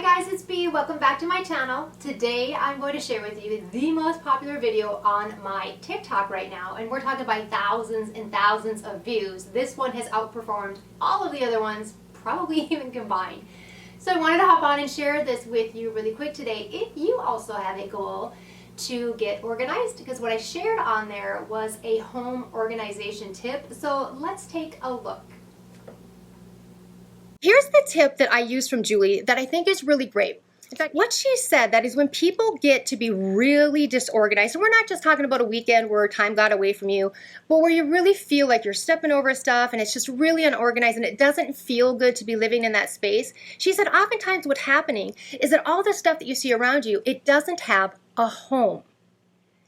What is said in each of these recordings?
guys, it's B. Welcome back to my channel. Today I'm going to share with you the most popular video on my TikTok right now, and we're talking about thousands and thousands of views. This one has outperformed all of the other ones, probably even combined. So I wanted to hop on and share this with you really quick today if you also have a goal to get organized, because what I shared on there was a home organization tip. So let's take a look. Here's the tip that I use from Julie that I think is really great. In fact, what she said, that is when people get to be really disorganized, and we're not just talking about a weekend where time got away from you, but where you really feel like you're stepping over stuff and it's just really unorganized and it doesn't feel good to be living in that space. She said oftentimes what's happening is that all the stuff that you see around you, it doesn't have a home.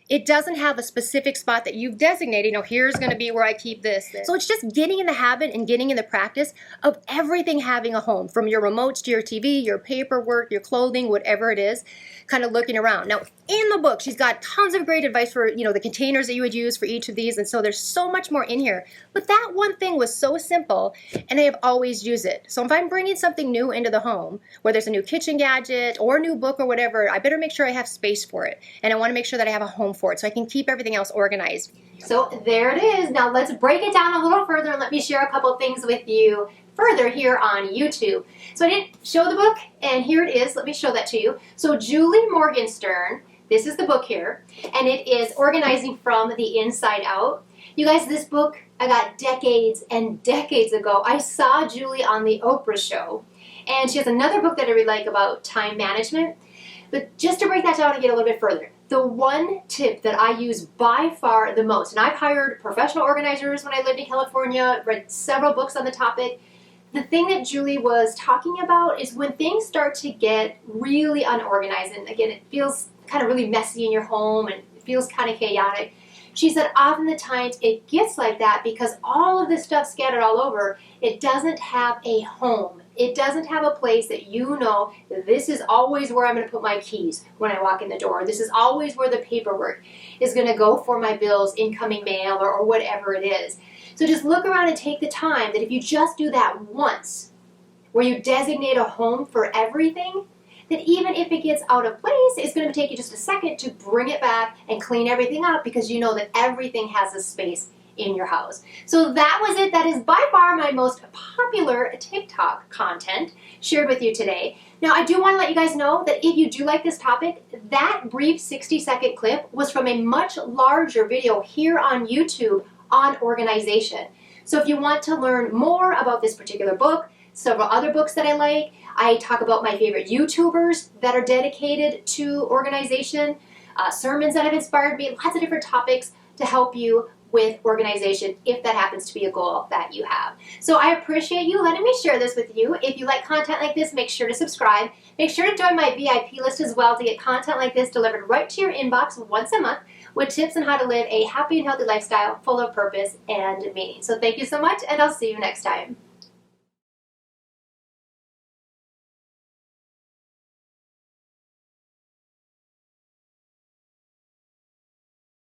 It doesn't have a specific spot that you've designated, here's going to be where I keep this. So it's just getting in the habit and getting in the practice of everything having a home, from your remotes to your TV, your paperwork, your clothing, whatever it is, kind of looking around. Now, in the book, she's got tons of great advice for, the containers that you would use for each of these, and so there's so much more in here. But that one thing was so simple, and I have always used it. So if I'm bringing something new into the home, whether it's a new kitchen gadget or a new book or whatever, I better make sure I have space for it, and I want to make sure that I have a home for it so I can keep everything else organized. So there it is. Now let's break it down a little further and let me share a couple things with you further here on YouTube. So I didn't show the book, and here it is. Let me show that to you. So Julie Morgenstern, this is the book here, and it is Organizing from the Inside Out. You guys, this book I got decades and decades ago. I saw Julie on the Oprah show, and she has another book that I really like about time management. But just to break that down and get a little bit further, the one tip that I use by far the most, and I've hired professional organizers when I lived in California, read several books on the topic. The thing that Julie was talking about is when things start to get really unorganized, and again, it feels kind of really messy in your home and it feels kind of chaotic. She said often the times it gets like that because all of this stuff scattered all over, it doesn't have a home. It doesn't have a place that this is always where I'm going to put my keys when I walk in the door. This is always where the paperwork is going to go for my bills, incoming mail, or whatever it is. So just look around and take the time that if you just do that once, where you designate a home for everything, that even if it gets out of place, it's going to take you just a second to bring it back and clean everything up because you know that everything has a space in your house. So that was it. That is by far my most popular TikTok content shared with you today. Now, I do want to let you guys know that if you do like this topic, that brief 60-second clip was from a much larger video here on YouTube on organization. So if you want to learn more about this particular book, several other books that I like, I talk about my favorite YouTubers that are dedicated to organization, sermons that have inspired me, lots of different topics to help you with organization if that happens to be a goal that you have. So I appreciate you letting me share this with you. If you like content like this, make sure to subscribe. Make sure to join my VIP list as well to get content like this delivered right to your inbox once a month with tips on how to live a happy and healthy lifestyle full of purpose and meaning. So thank you so much, and I'll see you next time.